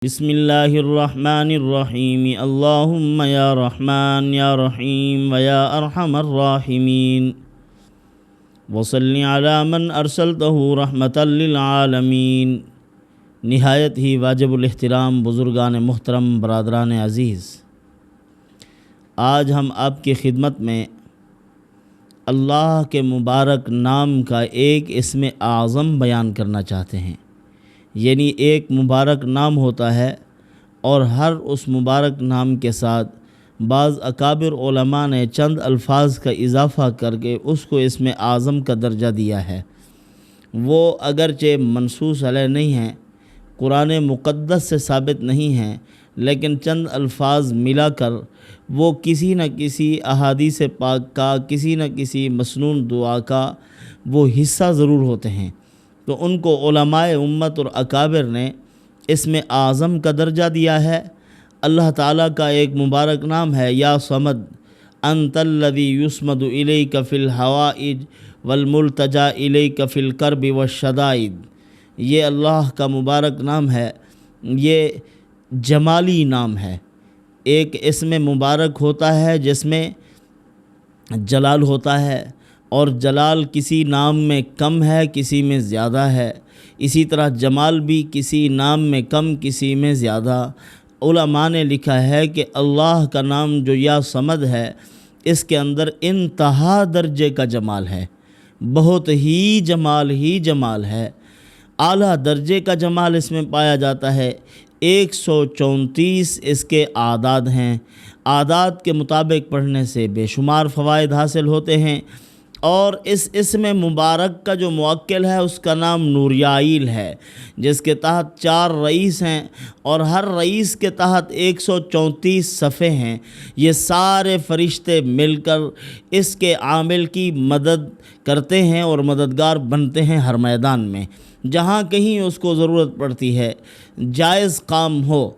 بسم اللہ الرحمن الرحیم اللہم یا رحمن یا رحیم ویا ارحم الراحمین وصلی علی من ارسلتہ رحمتا للعالمین۔ نہایت ہی واجب الاحترام بزرگان محترم، برادران عزیز، آج ہم آپ کی خدمت میں اللہ کے مبارک نام کا ایک اسم اعظم بیان کرنا چاہتے ہیں۔ یعنی ایک مبارک نام ہوتا ہے اور ہر اس مبارک نام کے ساتھ بعض اکابر علماء نے چند الفاظ کا اضافہ کر کے اس کو اسم اعظم کا درجہ دیا ہے۔ وہ اگرچہ منصوص علیہ نہیں ہیں، قرآن مقدس سے ثابت نہیں ہیں، لیکن چند الفاظ ملا کر وہ کسی نہ کسی احادیث پاک کا، کسی نہ کسی مسنون دعا کا وہ حصہ ضرور ہوتے ہیں، تو ان کو علماء امت اور اکابر نے اسم اعظم کا درجہ دیا ہے۔ اللہ تعالیٰ کا ایک مبارک نام ہے یا صمد، انت الذی یصمد الیک فی الحوائج والملتجا الیک فی الکرب والشدائد۔ یہ اللہ کا مبارک نام ہے، یہ جمالی نام ہے۔ ایک اسم مبارک ہوتا ہے جس میں جلال ہوتا ہے، اور جلال کسی نام میں کم ہے، کسی میں زیادہ ہے۔ اسی طرح جمال بھی کسی نام میں کم، کسی میں زیادہ۔ علماء نے لکھا ہے کہ اللہ کا نام جو یا صمد ہے، اس کے اندر انتہا درجے کا جمال ہے، بہت ہی جمال ہے، اعلیٰ درجے کا جمال اس میں پایا جاتا ہے۔ 134 اس کے اعداد ہیں۔ اعداد کے مطابق پڑھنے سے بے شمار فوائد حاصل ہوتے ہیں، اور اس اسم مبارک کا جو موکل ہے اس کا نام نوریائیل ہے، جس کے تحت 4 رئیس ہیں، اور ہر رئیس کے تحت 134 صفحے ہیں۔ یہ سارے فرشتے مل کر اس کے عامل کی مدد کرتے ہیں اور مددگار بنتے ہیں ہر میدان میں، جہاں کہیں اس کو ضرورت پڑتی ہے، جائز کام ہو،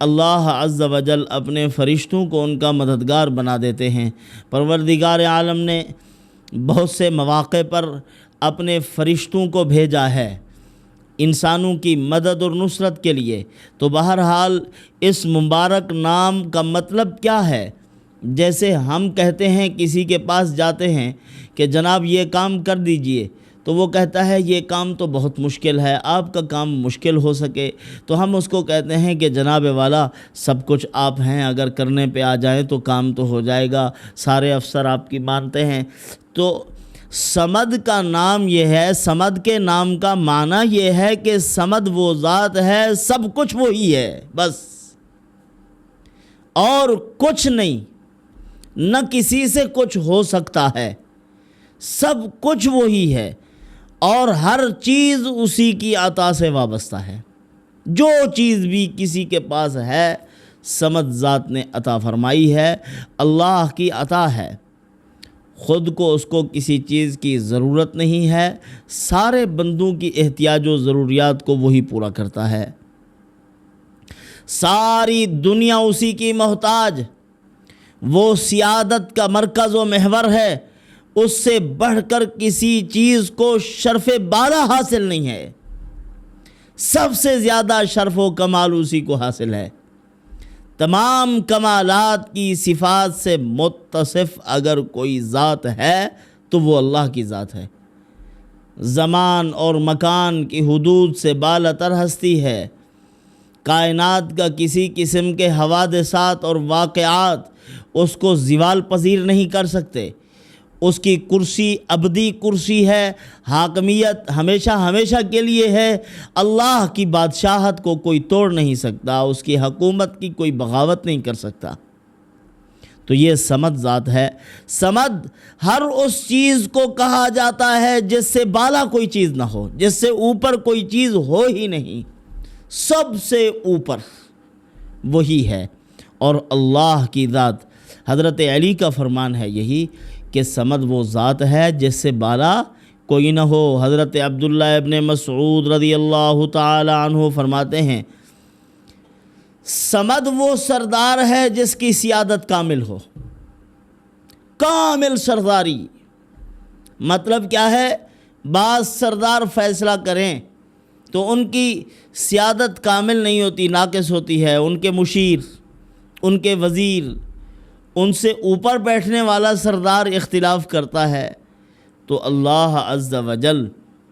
اللہ عز و جل اپنے فرشتوں کو ان کا مددگار بنا دیتے ہیں۔ پروردگار عالم نے بہت سے مواقع پر اپنے فرشتوں کو بھیجا ہے انسانوں کی مدد اور نصرت کے لیے۔ تو بہرحال اس مبارک نام کا مطلب کیا ہے؟ جیسے ہم کہتے ہیں، کسی کے پاس جاتے ہیں کہ جناب یہ کام کر دیجئے، تو وہ کہتا ہے یہ کام تو بہت مشکل ہے، آپ کا کام مشکل ہو سکے، تو ہم اس کو کہتے ہیں کہ جناب والا سب کچھ آپ ہیں، اگر کرنے پہ آ جائیں تو کام تو ہو جائے گا، سارے افسر آپ کی مانتے ہیں۔ تو صمد کا نام یہ ہے، صمد کے نام کا معنی یہ ہے کہ صمد وہ ذات ہے، سب کچھ وہی ہے، بس اور کچھ نہیں، نہ کسی سے کچھ ہو سکتا ہے، سب کچھ وہی ہے، اور ہر چیز اسی کی عطا سے وابستہ ہے۔ جو چیز بھی کسی کے پاس ہے، صمد ذات نے عطا فرمائی ہے، اللہ کی عطا ہے، خود کو اس کو کسی چیز کی ضرورت نہیں ہے، سارے بندوں کی احتیاج و ضروریات کو وہی پورا کرتا ہے، ساری دنیا اسی کی محتاج، وہ سیادت کا مرکز و محور ہے، اس سے بڑھ کر کسی چیز کو شرف بالا حاصل نہیں ہے، سب سے زیادہ شرف و کمال اسی کو حاصل ہے۔ تمام کمالات کی صفات سے متصف اگر کوئی ذات ہے تو وہ اللہ کی ذات ہے۔ زمان اور مکان کی حدود سے بالاتر ہستی ہے، کائنات کا کسی قسم کے حوادثات اور واقعات اس کو زوال پذیر نہیں کر سکتے۔ اس کی کرسی ابدی کرسی ہے، حاکمیت ہمیشہ کے لیے ہے، اللہ کی بادشاہت کو کوئی توڑ نہیں سکتا، اس کی حکومت کی کوئی بغاوت نہیں کر سکتا۔ تو یہ صمد ذات ہے۔ صمد ہر اس چیز کو کہا جاتا ہے جس سے بالا کوئی چیز نہ ہو، جس سے اوپر کوئی چیز ہو ہی نہیں، سب سے اوپر وہی ہے۔ اور اللہ کی ذات، حضرت علی کا فرمان ہے یہی کہ صمد وہ ذات ہے جس سے بالا کوئی نہ ہو۔ حضرت عبداللہ ابن مسعود رضی اللہ تعالی عنہ فرماتے ہیں، صمد وہ سردار ہے جس کی سیادت کامل ہو، کامل سرداری۔ مطلب کیا ہے؟ بعض سردار فیصلہ کریں تو ان کی سیادت کامل نہیں ہوتی، ناقص ہوتی ہے۔ ان کے مشیر، ان کے وزیر، ان سے اوپر بیٹھنے والا سردار اختلاف کرتا ہے، تو اللہ عز و جل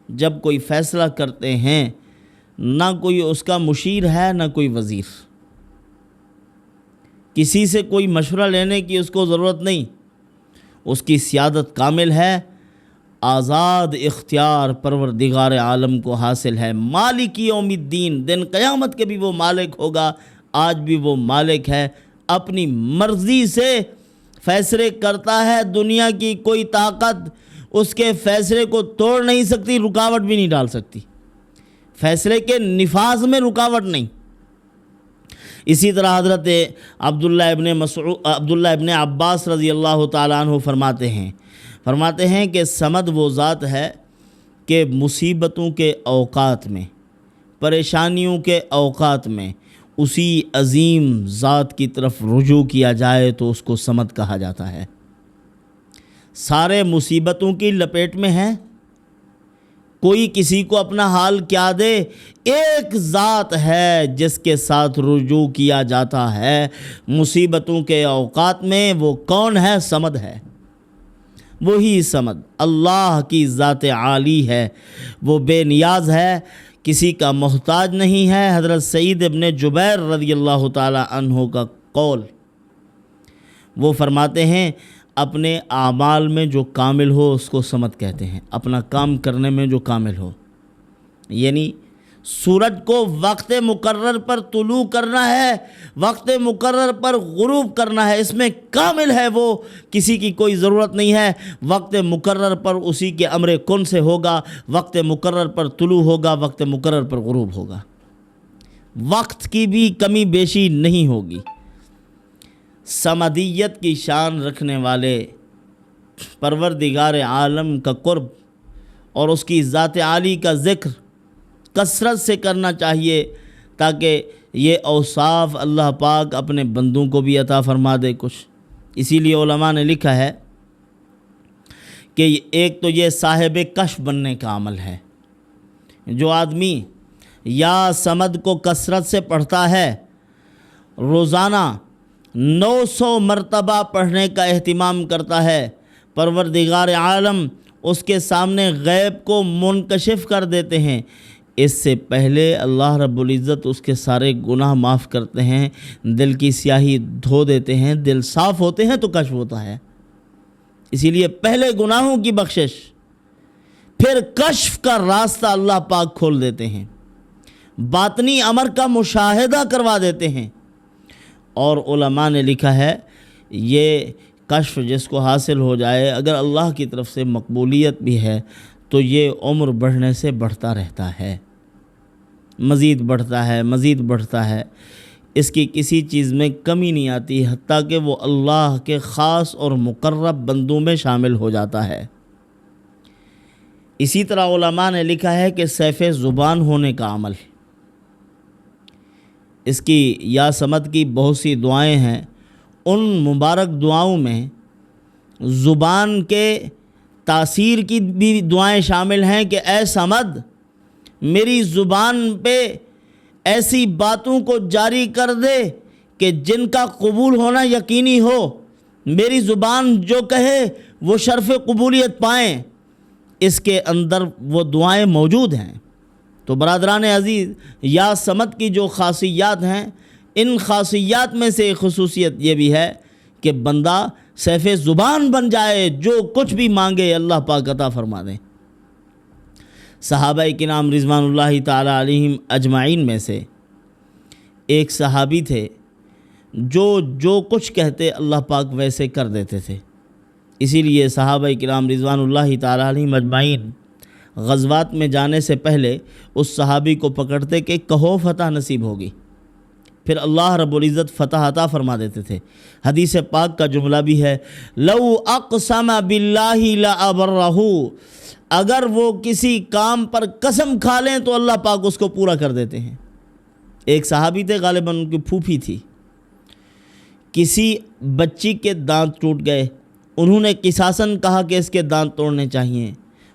جب کوئی فیصلہ کرتے ہیں، نہ کوئی اس کا مشیر ہے نہ کوئی وزیر، کسی سے کوئی مشورہ لینے کی اس کو ضرورت نہیں، اس کی سیادت کامل ہے، آزاد اختیار پروردگار عالم کو حاصل ہے۔ مالک یوم الدین، دن قیامت کے بھی وہ مالک ہوگا، آج بھی وہ مالک ہے، اپنی مرضی سے فیصلے کرتا ہے، دنیا کی کوئی طاقت اس کے فیصلے کو توڑ نہیں سکتی، رکاوٹ بھی نہیں ڈال سکتی، فیصلے کے نفاذ میں رکاوٹ نہیں۔ اسی طرح حضرت عبداللہ ابن عباس رضی اللہ تعالیٰ عنہ فرماتے ہیں کہ صمد وہ ذات ہے کہ مصیبتوں کے اوقات میں، پریشانیوں کے اوقات میں اسی عظیم ذات کی طرف رجوع کیا جائے تو اس کو صمد کہا جاتا ہے۔ سارے مصیبتوں کی لپیٹ میں ہیں، کوئی کسی کو اپنا حال کیا دے، ایک ذات ہے جس کے ساتھ رجوع کیا جاتا ہے مصیبتوں کے اوقات میں، وہ کون ہے؟ صمد ہے، وہی صمد اللہ کی ذات عالی ہے، وہ بے نیاز ہے، کسی کا محتاج نہیں ہے۔ حضرت سعید ابن جبیر رضی اللہ تعالی عنہ کا قول، وہ فرماتے ہیں اپنے اعمال میں جو کامل ہو اس کو صمد کہتے ہیں، اپنا کام کرنے میں جو کامل ہو، یعنی سورج کو وقت مقرر پر طلوع کرنا ہے، وقت مقرر پر غروب کرنا ہے، اس میں کامل ہے، وہ کسی کی کوئی ضرورت نہیں ہے۔ وقت مقرر پر اسی کے امر کن سے ہوگا، وقت مقرر پر طلوع ہوگا، وقت مقرر پر غروب ہوگا، وقت کی بھی کمی بیشی نہیں ہوگی۔ صمدیت کی شان رکھنے والے پروردگار عالم کا قرب اور اس کی ذات عالی کا ذکر کثرت سے کرنا چاہیے، تاکہ یہ اوصاف اللہ پاک اپنے بندوں کو بھی عطا فرما دے کچھ۔ اسی لیے علماء نے لکھا ہے کہ ایک تو یہ صاحب کشف بننے کا عمل ہے، جو آدمی یا صمد کو کثرت سے پڑھتا ہے، روزانہ 900 مرتبہ پڑھنے کا اہتمام کرتا ہے، پروردگار عالم اس کے سامنے غیب کو منکشف کر دیتے ہیں، اس سے پہلے اللہ رب العزت اس کے سارے گناہ معاف کرتے ہیں، دل کی سیاہی دھو دیتے ہیں، دل صاف ہوتے ہیں تو کشف ہوتا ہے۔ اسی لیے پہلے گناہوں کی بخشش، پھر کشف کا راستہ اللہ پاک کھول دیتے ہیں، باطنی امر کا مشاہدہ کروا دیتے ہیں۔ اور علماء نے لکھا ہے یہ کشف جس کو حاصل ہو جائے، اگر اللہ کی طرف سے مقبولیت بھی ہے تو یہ عمر بڑھنے سے بڑھتا رہتا ہے، مزید بڑھتا ہے، مزید بڑھتا ہے، اس کی کسی چیز میں کمی نہیں آتی، حتیٰ کہ وہ اللہ کے خاص اور مقرب بندوں میں شامل ہو جاتا ہے۔ اسی طرح علماء نے لکھا ہے کہ سیف زبان ہونے کا عمل، اس کی یا صمد کی بہت سی دعائیں ہیں، ان مبارک دعاؤں میں زبان کے تاثیر کی بھی دعائیں شامل ہیں کہ اے صمد میری زبان پہ ایسی باتوں کو جاری کر دے کہ جن کا قبول ہونا یقینی ہو، میری زبان جو کہے وہ شرف قبولیت پائیں، اس کے اندر وہ دعائیں موجود ہیں۔ تو برادران عزیز، یا صمد کی جو خاصیات ہیں، ان خاصیات میں سے ایک خصوصیت یہ بھی ہے کہ بندہ سیف زبان بن جائے، جو کچھ بھی مانگے اللہ پاک عطا فرما دیں۔ صحابہ کرام رضوان اللہ تعالی علیہم اجمعین میں سے ایک صحابی تھے جو کچھ کہتے اللہ پاک ویسے کر دیتے تھے، اسی لیے صحابہ کرام رضوان اللہ تعالی علیہم اجمعین غزوات میں جانے سے پہلے اس صحابی کو پکڑتے کہ کہو فتح نصیب ہوگی، پھر اللہ رب العزت فتح عطا فرما دیتے تھے۔ حدیث پاک کا جملہ بھی ہے، لو اقسم باللہ لابرہ، اگر وہ کسی کام پر قسم کھا لیں تو اللہ پاک اس کو پورا کر دیتے ہیں۔ ایک صحابی تھے، غالباً ان کی پھوپھی تھی، کسی بچی کے دانت ٹوٹ گئے، انہوں نے قصاصاً کہا کہ اس کے دانت توڑنے چاہیے،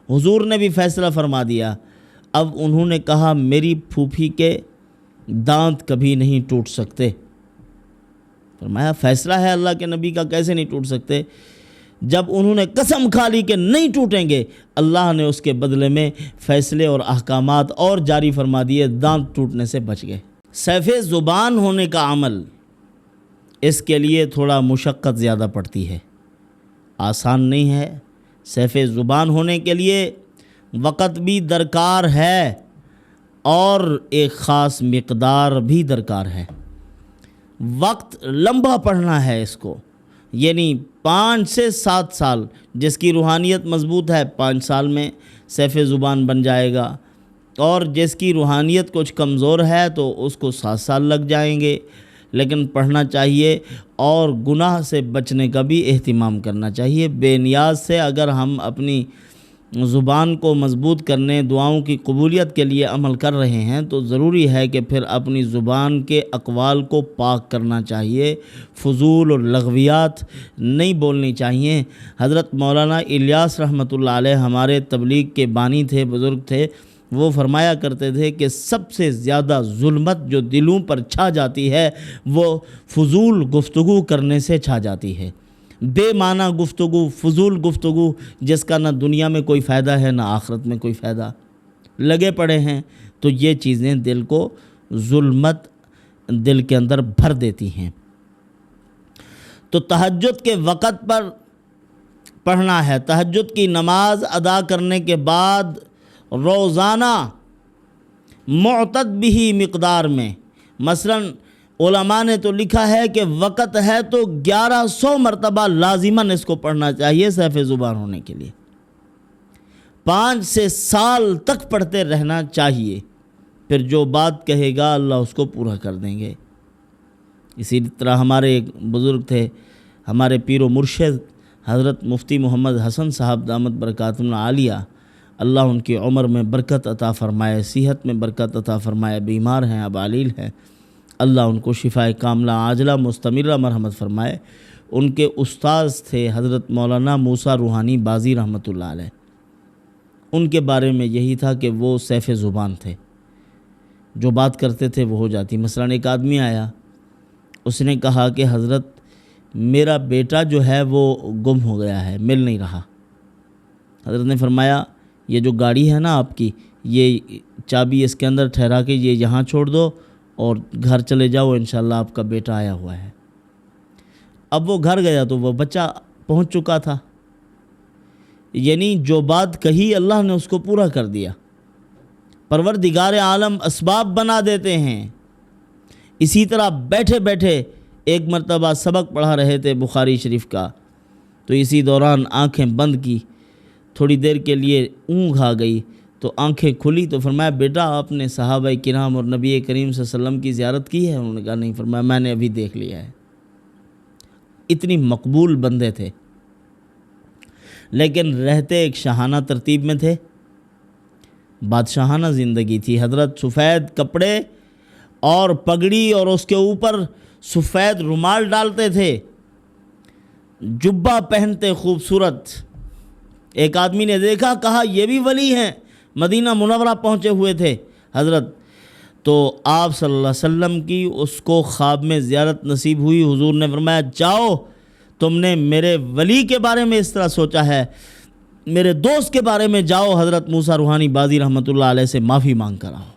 حضور نے بھی فیصلہ فرما دیا، اب انہوں نے کہا میری پھوپھی کے دانت کبھی نہیں ٹوٹ سکتے۔ فرمایا فیصلہ ہے اللہ کے نبی کا، کیسے نہیں ٹوٹ سکتے؟ جب انہوں نے قسم کھا لی کہ نہیں ٹوٹیں گے، اللہ نے اس کے بدلے میں فیصلے اور احکامات اور جاری فرما دیے، دانت ٹوٹنے سے بچ گئے۔ سیف زبان ہونے کا عمل، اس کے لیے تھوڑا مشقت زیادہ پڑتی ہے، آسان نہیں ہے۔ سیف زبان ہونے کے لیے وقت بھی درکار ہے اور ایک خاص مقدار بھی درکار ہے۔ وقت لمبا پڑھنا ہے اس کو، یعنی 5 سے 7 سال۔ جس کی روحانیت مضبوط ہے 5 سال میں سیف زبان بن جائے گا، اور جس کی روحانیت کچھ کمزور ہے تو اس کو 7 سال لگ جائیں گے۔ لیکن پڑھنا چاہیے، اور گناہ سے بچنے کا بھی اہتمام کرنا چاہیے۔ بے نیاز سے اگر ہم اپنی زبان کو مضبوط کرنے، دعاؤں کی قبولیت کے لیے عمل کر رہے ہیں، تو ضروری ہے کہ پھر اپنی زبان کے اقوال کو پاک کرنا چاہیے، فضول اور لغویات نہیں بولنی چاہیے۔ حضرت مولانا الیاس رحمۃ اللہ علیہ ہمارے تبلیغ کے بانی تھے، بزرگ تھے، وہ فرمایا کرتے تھے کہ سب سے زیادہ ظلمت جو دلوں پر چھا جاتی ہے وہ فضول گفتگو کرنے سے چھا جاتی ہے۔ بے معنی گفتگو، فضول گفتگو، جس کا نہ دنیا میں کوئی فائدہ ہے نہ آخرت میں کوئی فائدہ، لگے پڑے ہیں، تو یہ چیزیں دل کو ظلمت دل کے اندر بھر دیتی ہیں۔ تو تہجد کے وقت پر پڑھنا ہے۔ تہجد کی نماز ادا کرنے کے بعد روزانہ معتد بھی مقدار میں، مثلا علماء نے تو لکھا ہے کہ وقت ہے تو 1100 مرتبہ لازماً اس کو پڑھنا چاہیے سیف زبان ہونے کے لیے۔ 5 سے سال تک پڑھتے رہنا چاہیے، پھر جو بات کہے گا اللہ اس کو پورا کر دیں گے۔ اسی طرح ہمارے ایک بزرگ تھے، ہمارے پیر و مرشد حضرت مفتی محمد حسن صاحب دامت برکاتہم العالیہ، اللہ ان کی عمر میں برکت عطا فرمائے، صحت میں برکت عطا فرمائے۔ بیمار ہیں، اب علیل ہیں، اللہ ان کو شفاء کاملہ عاجلہ مستمرہ مرحمت فرمائے۔ ان کے استاذ تھے حضرت مولانا موسیٰ روحانی بازی رحمۃ اللہ علیہ۔ ان کے بارے میں یہی تھا کہ وہ سیف زبان تھے، جو بات کرتے تھے وہ ہو جاتی۔ مثلا ایک آدمی آیا، اس نے کہا کہ حضرت میرا بیٹا جو ہے وہ گم ہو گیا ہے، مل نہیں رہا۔ حضرت نے فرمایا یہ جو گاڑی ہے نا آپ کی، یہ چابی اس کے اندر ٹھہرا کے یہ یہاں چھوڑ دو اور گھر چلے جاؤ، انشاءاللہ آپ کا بیٹا آیا ہوا ہے۔ اب وہ گھر گیا تو وہ بچہ پہنچ چکا تھا، یعنی جو بات کہی اللہ نے اس کو پورا کر دیا۔ پروردگار عالم اسباب بنا دیتے ہیں۔ اسی طرح بیٹھے بیٹھے ایک مرتبہ سبق پڑھا رہے تھے بخاری شریف کا، تو اسی دوران آنکھیں بند کی، تھوڑی دیر کے لیے اونگھ آ گئی تو آنکھیں کھلی، تو فرمایا بیٹا آپ نے صحابہ کرام اور نبی کریم صلی اللہ علیہ وسلم کی زیارت کی ہے؟ انہوں نے کہا نہیں۔ فرمایا میں نے ابھی دیکھ لیا ہے۔ اتنی مقبول بندے تھے، لیکن رہتے ایک شاہانہ ترتیب میں تھے، بادشاہانہ زندگی تھی۔ حضرت سفید کپڑے اور پگڑی اور اس کے اوپر سفید رومال ڈالتے تھے، جبہ پہنتے خوبصورت۔ ایک آدمی نے دیکھا، کہا یہ بھی ولی ہیں، مدینہ منورہ پہنچے ہوئے تھے حضرت۔ تو آپ صلی اللہ علیہ وسلم کی اس کو خواب میں زیارت نصیب ہوئی۔ حضور نے فرمایا جاؤ، تم نے میرے ولی کے بارے میں اس طرح سوچا ہے، میرے دوست کے بارے میں جاؤ، حضرت موسیٰ روحانی بازی رحمۃ اللہ علیہ سے معافی مانگ کر آؤ۔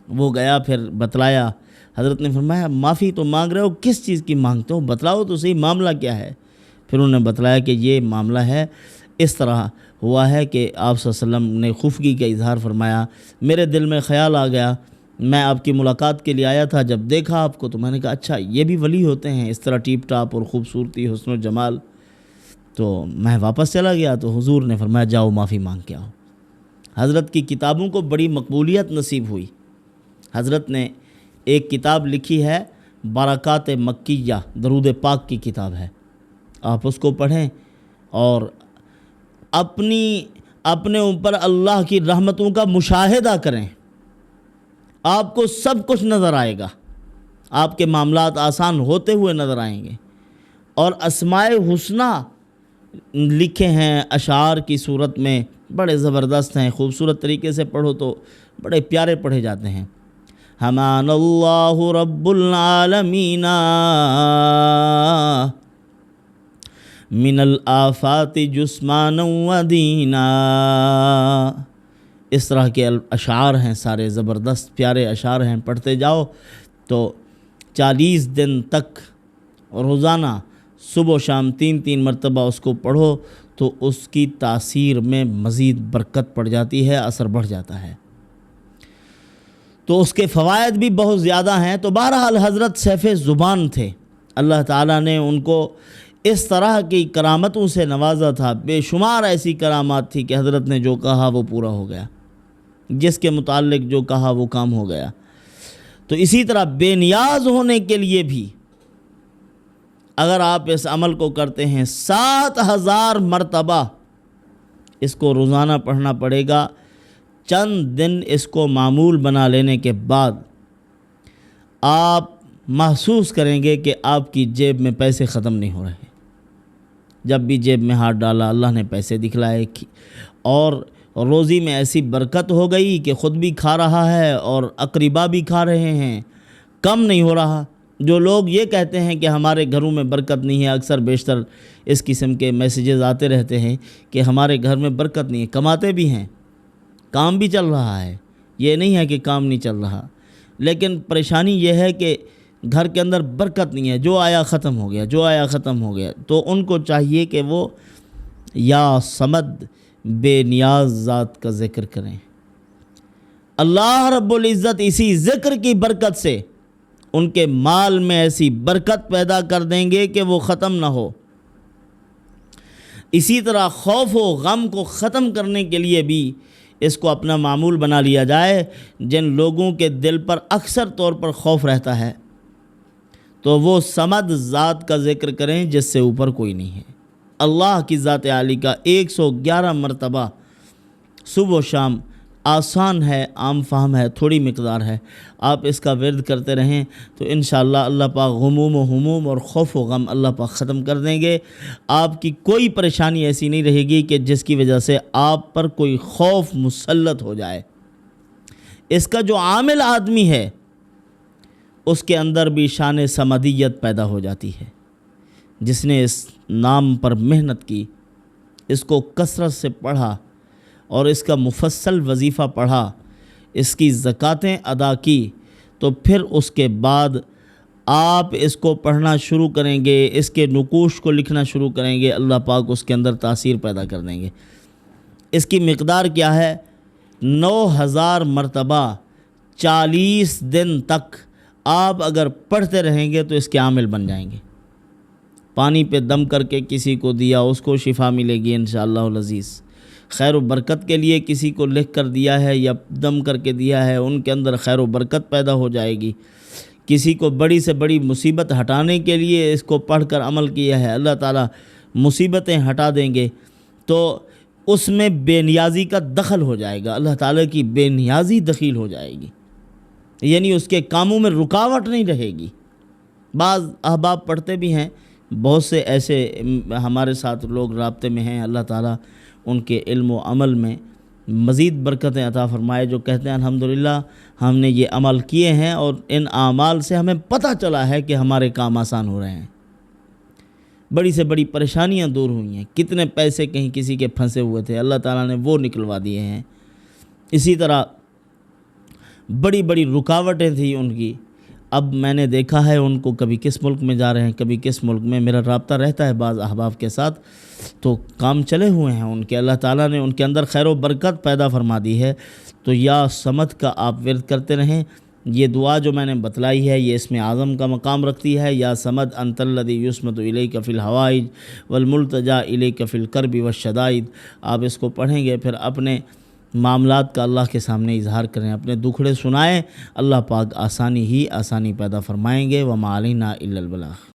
وہ گیا، پھر بتلایا۔ حضرت نے فرمایا معافی تو مانگ رہے ہو، کس چیز کی مانگتے ہو؟ بتلاؤ تو صحیح، معاملہ کیا ہے؟ پھر انہوں نے بتلایا کہ یہ معاملہ ہے، اس طرح ہوا ہے کہ آپ صلی اللہ علیہ وسلم نے خفگی کا اظہار فرمایا، میرے دل میں خیال آ گیا، میں آپ کی ملاقات کے لیے آیا تھا، جب دیکھا آپ کو تو میں نے کہا اچھا یہ بھی ولی ہوتے ہیں، اس طرح ٹیپ ٹاپ اور خوبصورتی، حسن و جمال، تو میں واپس چلا گیا۔ تو حضور نے فرمایا جاؤ معافی مانگ کے آؤ۔ حضرت کی کتابوں کو بڑی مقبولیت نصیب ہوئی۔ حضرت نے ایک کتاب لکھی ہے برکات مکیہ، درود پاک کی کتاب ہے، آپ اس کو پڑھیں اور اپنے اوپر اللہ کی رحمتوں کا مشاہدہ کریں، آپ کو سب کچھ نظر آئے گا، آپ کے معاملات آسان ہوتے ہوئے نظر آئیں گے۔ اور اسماء حسنہ لکھے ہیں اشعار کی صورت میں، بڑے زبردست ہیں، خوبصورت طریقے سے پڑھو تو بڑے پیارے پڑھے جاتے ہیں۔ حمان اللہ رب العالمین من الآفات جسمانا و دینا۔ اس طرح کے اشعار ہیں، سارے زبردست پیارے اشعار ہیں، پڑھتے جاؤ تو 40 دن تک روزانہ صبح و شام 3 مرتبہ اس کو پڑھو تو اس کی تاثیر میں مزید برکت پڑ جاتی ہے، اثر بڑھ جاتا ہے، تو اس کے فوائد بھی بہت زیادہ ہیں۔ تو بہرحال حضرت سیف زبان تھے، اللہ تعالیٰ نے ان کو اس طرح کی کرامتوں سے نوازا تھا، بے شمار ایسی کرامات تھی کہ حضرت نے جو کہا وہ پورا ہو گیا، جس کے متعلق جو کہا وہ کام ہو گیا۔ تو اسی طرح بے نیاز ہونے کے لیے بھی اگر آپ اس عمل کو کرتے ہیں 7000 مرتبہ اس کو روزانہ پڑھنا پڑے گا۔ چند دن اس کو معمول بنا لینے کے بعد آپ محسوس کریں گے کہ آپ کی جیب میں پیسے ختم نہیں ہو رہے۔ جب بھی جیب میں ہاتھ ڈالا اللہ نے پیسے دکھلائے، اور روزی میں ایسی برکت ہو گئی کہ خود بھی کھا رہا ہے اور اقربا بھی کھا رہے ہیں، کم نہیں ہو رہا۔ جو لوگ یہ کہتے ہیں کہ ہمارے گھروں میں برکت نہیں ہے، اکثر بیشتر اس قسم کے میسیجز آتے رہتے ہیں کہ ہمارے گھر میں برکت نہیں ہے، کماتے بھی ہیں، کام بھی چل رہا ہے، یہ نہیں ہے کہ کام نہیں چل رہا، لیکن پریشانی یہ ہے کہ گھر کے اندر برکت نہیں ہے، جو آیا ختم ہو گیا، جو آیا ختم ہو گیا۔ تو ان کو چاہیے کہ وہ یا صمد بے نیاز ذات کا ذکر کریں۔ اللہ رب العزت اسی ذکر کی برکت سے ان کے مال میں ایسی برکت پیدا کر دیں گے کہ وہ ختم نہ ہو۔ اسی طرح خوف و غم کو ختم کرنے کے لیے بھی اس کو اپنا معمول بنا لیا جائے۔ جن لوگوں کے دل پر اکثر طور پر خوف رہتا ہے تو وہ صمد ذات کا ذکر کریں جس سے اوپر کوئی نہیں ہے، اللہ کی ذات عالی کا 111 مرتبہ صبح و شام۔ آسان ہے، عام فہم ہے، تھوڑی مقدار ہے، آپ اس کا ورد کرتے رہیں تو انشاءاللہ اللہ پاک غموم و ہموم اور خوف و غم اللہ پاک ختم کر دیں گے۔ آپ کی کوئی پریشانی ایسی نہیں رہے گی کہ جس کی وجہ سے آپ پر کوئی خوف مسلط ہو جائے۔ اس کا جو عامل آدمی ہے اس کے اندر بھی شان صمدیت پیدا ہو جاتی ہے، جس نے اس نام پر محنت کی، اس کو کثرت سے پڑھا اور اس کا مفصل وظیفہ پڑھا، اس کی زکاتیں ادا کی، تو پھر اس کے بعد آپ اس کو پڑھنا شروع کریں گے، اس کے نقوش کو لکھنا شروع کریں گے، اللہ پاک اس کے اندر تاثیر پیدا کر دیں گے۔ اس کی مقدار کیا ہے؟ 9000 مرتبہ 40 دن تک آپ اگر پڑھتے رہیں گے تو اس کے عامل بن جائیں گے۔ پانی پہ دم کر کے کسی کو دیا، اس کو شفا ملے گی انشاءاللہ العزیز۔ خیر و برکت کے لیے کسی کو لکھ کر دیا ہے یا دم کر کے دیا ہے، ان کے اندر خیر و برکت پیدا ہو جائے گی۔ کسی کو بڑی سے بڑی مصیبت ہٹانے کے لیے اس کو پڑھ کر عمل کیا ہے، اللہ تعالیٰ مصیبتیں ہٹا دیں گے، تو اس میں بے نیازی کا دخل ہو جائے گا، اللہ تعالیٰ کی بے نیازی دخیل ہو جائے گی، یعنی اس کے کاموں میں رکاوٹ نہیں رہے گی۔ بعض احباب پڑھتے بھی ہیں، بہت سے ایسے ہمارے ساتھ لوگ رابطے میں ہیں، اللہ تعالیٰ ان کے علم و عمل میں مزید برکتیں عطا فرمائے، جو کہتے ہیں الحمدللہ ہم نے یہ عمل کیے ہیں اور ان اعمال سے ہمیں پتہ چلا ہے کہ ہمارے کام آسان ہو رہے ہیں، بڑی سے بڑی پریشانیاں دور ہوئی ہیں، کتنے پیسے کہیں کسی کے پھنسے ہوئے تھے اللہ تعالیٰ نے وہ نکلوا دیے ہیں۔ اسی طرح بڑی بڑی رکاوٹیں تھیں ان کی، اب میں نے دیکھا ہے ان کو کبھی کس ملک میں جا رہے ہیں، کبھی کس ملک میں، میرا رابطہ رہتا ہے بعض احباب کے ساتھ، تو کام چلے ہوئے ہیں ان کے، اللہ تعالیٰ نے ان کے اندر خیر و برکت پیدا فرما دی ہے۔ تو یا صمد کا آپ ورد کرتے رہیں۔ یہ دعا جو میں نے بتلائی ہے یہ اسم اعظم کا مقام رکھتی ہے، یا صمد انت الذی یصمد الیک فی الحوائج والملتجا الیک فی الکرب والشدائد۔ آپ اس کو پڑھیں گے، پھر اپنے معاملات کا اللہ کے سامنے اظہار کریں، اپنے دکھڑے سنائیں، اللہ پاک آسانی ہی آسانی پیدا فرمائیں گے۔ وما علینا الا البلاغ۔